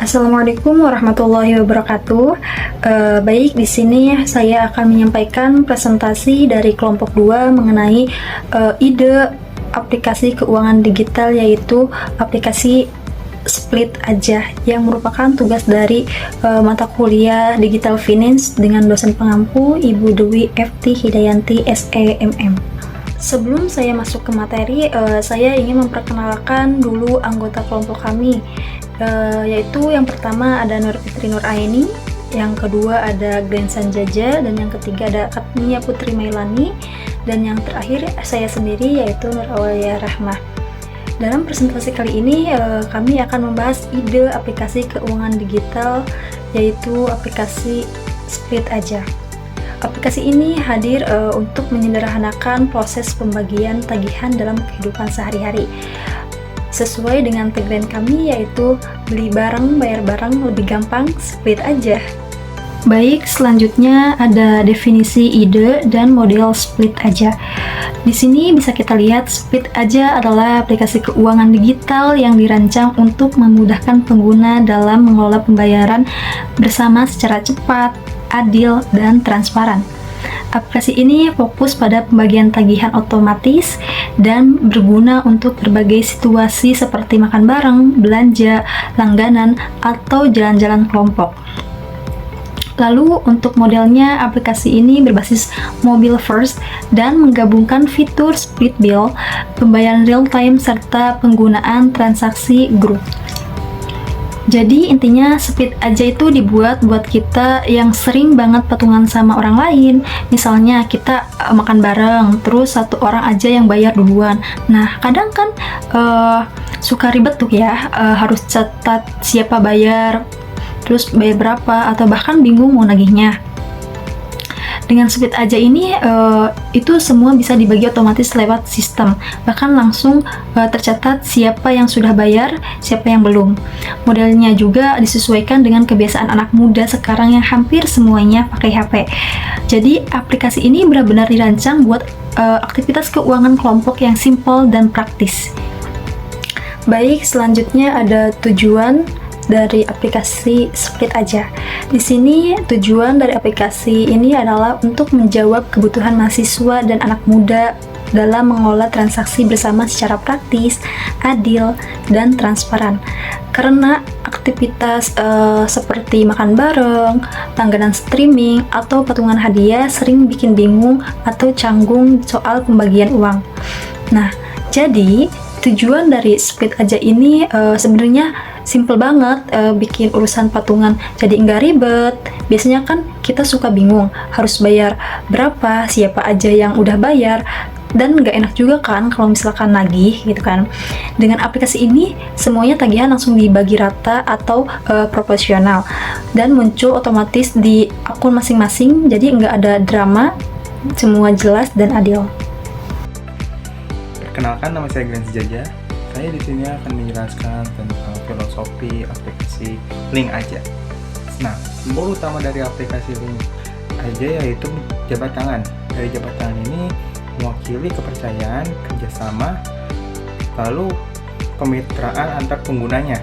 Assalamualaikum warahmatullahi wabarakatuh. Baik, di sini saya akan menyampaikan presentasi dari kelompok 2 mengenai ide aplikasi keuangan digital, yaitu aplikasi Split Aja, yang merupakan tugas dari mata kuliah Digital Finance dengan dosen pengampu Ibu Dewi FT Hidayanti SEMM. Sebelum saya masuk ke materi, saya ingin memperkenalkan dulu anggota kelompok kami, yaitu yang pertama ada Nur Fitri Nur Aini, yang kedua ada Glenn Sanjaja, dan yang ketiga ada Katnia Putri Mailani, dan yang terakhir saya sendiri yaitu Nur Awalia Rahmah. Dalam presentasi kali ini kami akan membahas ide aplikasi keuangan digital, yaitu aplikasi Split Aja. Aplikasi ini hadir untuk menyederhanakan proses pembagian tagihan dalam kehidupan sehari-hari. Sesuai dengan tagline kami, yaitu beli barang, bayar barang lebih gampang, split aja. Baik, selanjutnya ada definisi ide dan model Split Aja. Di sini bisa kita lihat Split Aja adalah aplikasi keuangan digital yang dirancang untuk memudahkan pengguna dalam mengelola pembayaran bersama secara cepat, adil, dan transparan. Aplikasi ini fokus pada pembagian tagihan otomatis dan berguna untuk berbagai situasi seperti makan bareng, belanja, langganan, atau jalan-jalan kelompok. Lalu untuk modelnya, aplikasi ini berbasis mobile first dan menggabungkan fitur split bill, pembayaran real time, serta penggunaan transaksi grup. Jadi intinya Split Aja itu dibuat buat kita yang sering banget patungan sama orang lain. Misalnya kita makan bareng, terus satu orang aja yang bayar duluan. Nah, kadang kan suka ribet tuh ya, harus catat siapa bayar, terus bayar berapa, atau bahkan bingung mau nagihnya. Dengan Split Aja ini, itu semua bisa dibagi otomatis lewat sistem, bahkan langsung tercatat siapa yang sudah bayar, siapa yang belum. Modelnya juga disesuaikan dengan kebiasaan anak muda sekarang yang hampir semuanya pakai HP. Jadi aplikasi ini benar-benar dirancang buat aktivitas keuangan kelompok yang simpel dan praktis. Baik, selanjutnya ada tujuan dari aplikasi Split Aja. Di sini tujuan dari aplikasi ini adalah untuk menjawab kebutuhan mahasiswa dan anak muda dalam mengelola transaksi bersama secara praktis, adil, dan transparan. Karena aktivitas seperti makan bareng, langganan streaming, atau patungan hadiah sering bikin bingung atau canggung soal pembagian uang. Nah, jadi tujuan dari Split Aja ini sebenarnya simple banget, bikin urusan patungan jadi nggak ribet. Biasanya kan kita suka bingung harus bayar berapa, siapa aja yang udah bayar, dan nggak enak juga kan kalau misalkan nagih gitu kan. Dengan aplikasi ini semuanya tagihan langsung dibagi rata atau proporsional dan muncul otomatis di akun masing-masing, jadi nggak ada drama, semua jelas dan adil. Perkenalkan, nama saya Glenn Sanjaja. Saya di sini akan menjelaskan tentang filosofi aplikasi Link Aja. Nah, simbol utama dari aplikasi Link Aja yaitu jabat tangan. Dari jabat tangan ini mewakili kepercayaan, kerjasama, lalu kemitraan antar penggunanya,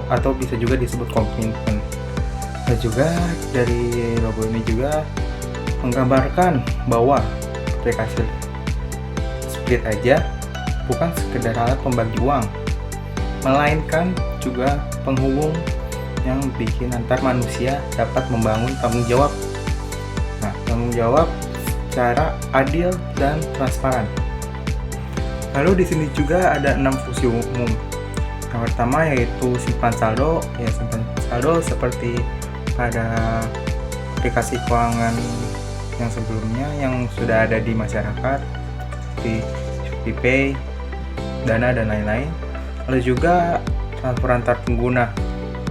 atau bisa juga disebut komitmen. Dan juga dari logo ini juga menggambarkan bahwa aplikasi Split Aja bukan sekedar alat pembagi uang, melainkan juga penghubung yang bikin antar manusia dapat membangun tanggung jawab. Nah, tanggung jawab secara adil dan transparan. Lalu di sini juga ada 6 fungsi umum. Yang pertama yaitu simpan saldo. Ya, simpan saldo seperti pada aplikasi keuangan yang sebelumnya yang sudah ada di masyarakat seperti Shopee, Dana, dan lain-lain. Lalu juga transfer antar pengguna.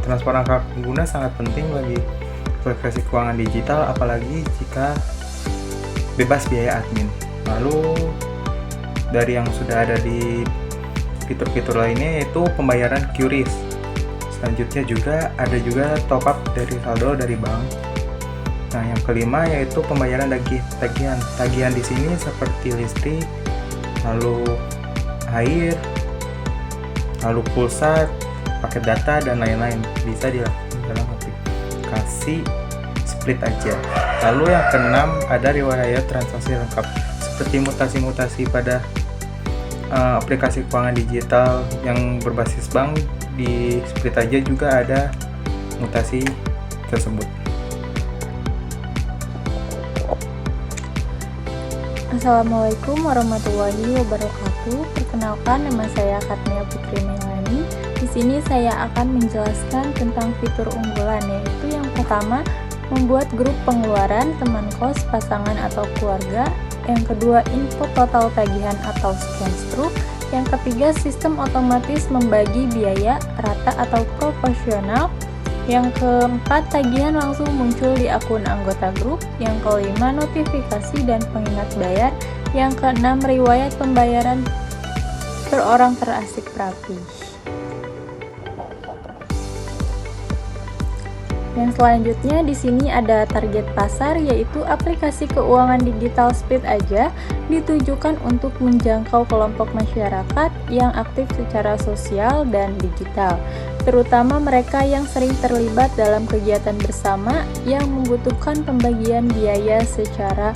Transfer antar pengguna sangat penting bagi aplikasi keuangan digital, apalagi jika bebas biaya admin. Lalu dari yang sudah ada di fitur-fitur lainnya yaitu pembayaran QRIS. Selanjutnya juga ada juga top up dari saldo dari bank. Nah, yang kelima yaitu pembayaran tagihan. Tagihan di sini seperti listrik, lalu air, lalu pulsa, paket data, dan lain-lain bisa dilakukan dalam aplikasi Split aja. Lalu yang keenam ada riwayat transaksi lengkap, seperti mutasi-mutasi pada aplikasi keuangan digital yang berbasis bank. Di Split aja juga ada mutasi tersebut. Assalamualaikum warahmatullahi wabarakatuh. Perkenalkan, nama saya Katnia Putri Melani. Di sini saya akan menjelaskan tentang fitur unggulan, yaitu yang pertama, membuat grup pengeluaran teman kos, pasangan atau keluarga. Yang kedua, input total tagihan atau scan struk. Yang ketiga, sistem otomatis membagi biaya rata atau proporsional. Yang keempat, tagihan langsung muncul di akun anggota grup. Yang kelima, notifikasi dan pengingat bayar. Yang keenam, riwayat pembayaran per orang terasik rapi. Yang selanjutnya di sini ada target pasar, yaitu aplikasi keuangan digital Split aja ditujukan untuk menjangkau kelompok masyarakat yang aktif secara sosial dan digital, terutama mereka yang sering terlibat dalam kegiatan bersama yang membutuhkan pembagian biaya secara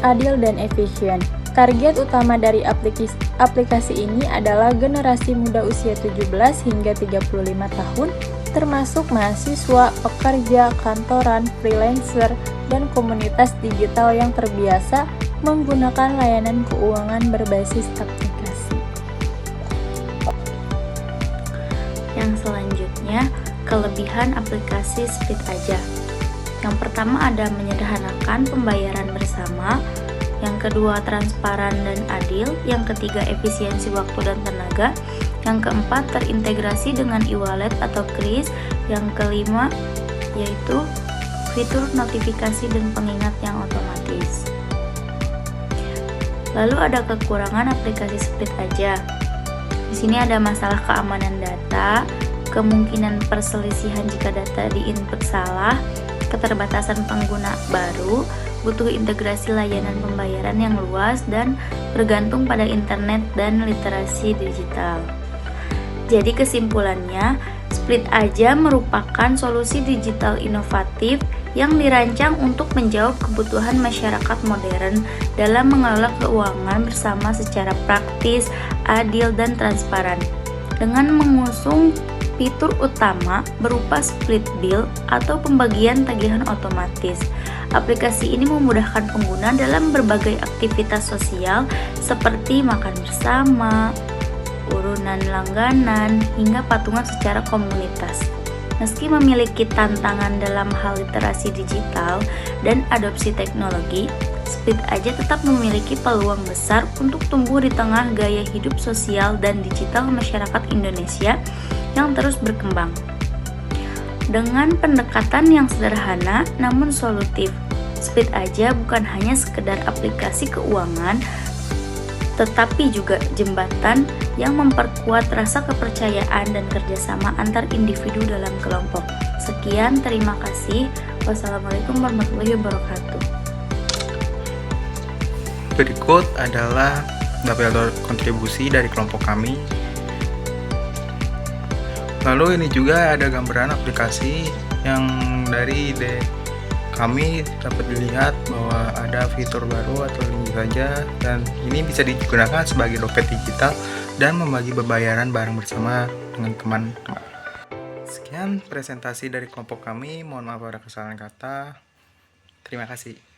adil dan efisien. Target utama dari aplikasi ini adalah generasi muda usia 17 hingga 35 tahun, termasuk mahasiswa, pekerja, kantoran, freelancer, dan komunitas digital yang terbiasa menggunakan layanan keuangan berbasis aplikasi. Yang selanjutnya, kelebihan aplikasi Split aja. Yang pertama ada menyederhanakan pembayaran bersama. Yang kedua, transparan dan adil. Yang ketiga, efisiensi waktu dan tenaga. Yang keempat, terintegrasi dengan e-wallet atau kris. Yang kelima, yaitu fitur notifikasi dan pengingat yang otomatis. Lalu ada kekurangan aplikasi Split aja. Di sini ada masalah keamanan data, kemungkinan perselisihan jika data diinput salah, keterbatasan pengguna baru, butuh integrasi layanan pembayaran yang luas, dan bergantung pada internet dan literasi digital. Jadi kesimpulannya, Split aja merupakan solusi digital inovatif yang dirancang untuk menjawab kebutuhan masyarakat modern dalam mengelola keuangan bersama secara praktis, adil, dan transparan. Dengan mengusung fitur utama berupa split bill atau pembagian tagihan otomatis. Aplikasi ini memudahkan pengguna dalam berbagai aktivitas sosial seperti makan bersama, urunan langganan, hingga patungan secara komunitas. Meski memiliki tantangan dalam hal literasi digital dan adopsi teknologi, Split aja tetap memiliki peluang besar untuk tumbuh di tengah gaya hidup sosial dan digital masyarakat Indonesia yang terus berkembang. Dengan pendekatan yang sederhana namun solutif, Split aja bukan hanya sekedar aplikasi keuangan, tetapi juga jembatan yang memperkuat rasa kepercayaan dan kerjasama antar individu dalam kelompok. Sekian, terima kasih. Wassalamualaikum warahmatullahi wabarakatuh. Berikut adalah beberapa kontribusi dari kelompok kami. Lalu ini juga ada gambaran aplikasi yang dari kami dapat dilihat bahwa ada fitur baru atau link saja, dan ini bisa digunakan sebagai dompet digital dan membagi pembayaran bareng bersama dengan teman-teman. Sekian presentasi dari kelompok kami, mohon maaf ada kesalahan kata. Terima kasih.